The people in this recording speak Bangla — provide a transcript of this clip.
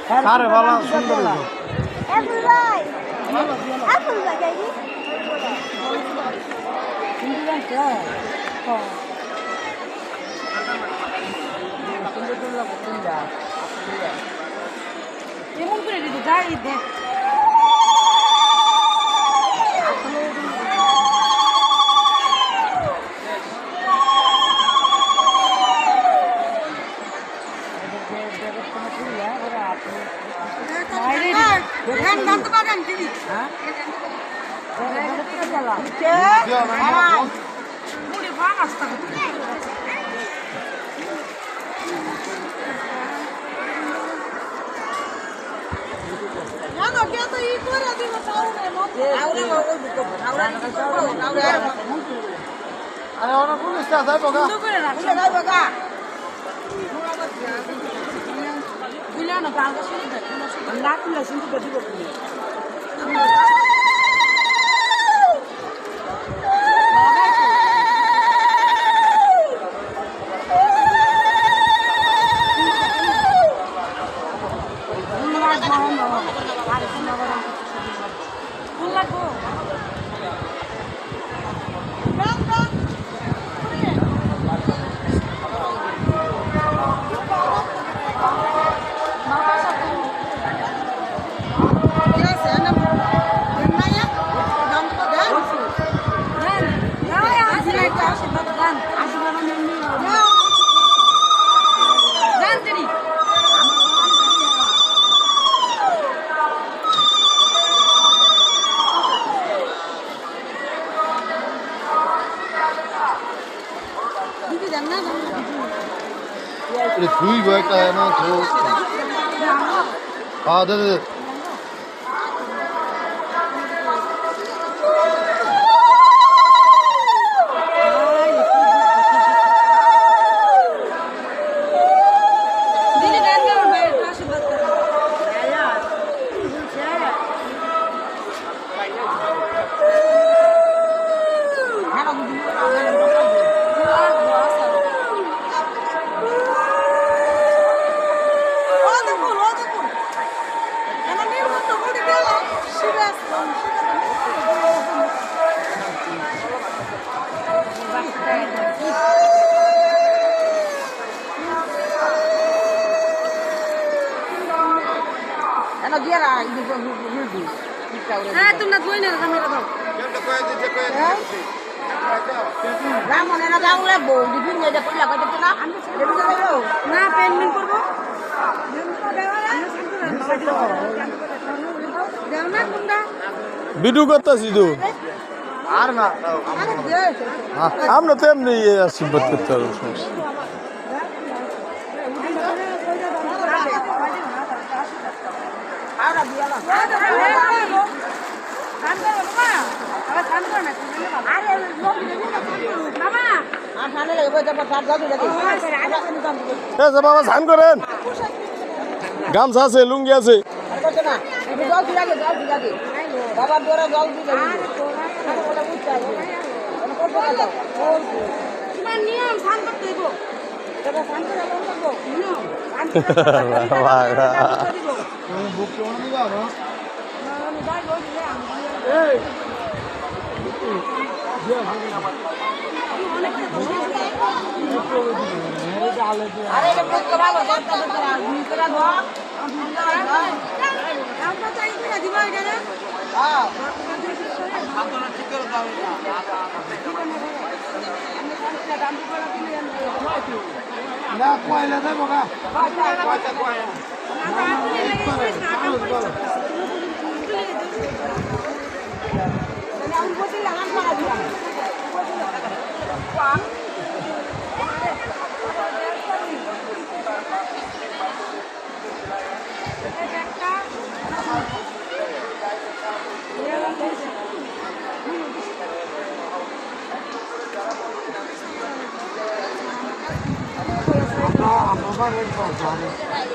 আরে ভালো সুন্দর Apple ভাই Apple ভাই গাইবি কিন্তু জানতে এমন করে দিদি যাই দেখ আরে ওরা পুলিশটা যায় বগা তুই একটা না তো দে দে তোমরা ধুই না ক্যামেরা দাও রামনেরা যাওলে বৌদি ফির মেয়ে দেখো লাগা দিতে না না পেন্ডিং করব দেও না তোমরা ভিডিও করতেছি তো আর না আমরা তো এমনি আশীর্বাদ করতে পারবো বাবা স্নান করেন গামছা আছে লুঙ্গি আছে নিয়ম স্নান করতে দেবো না কয়লা দেব না আমার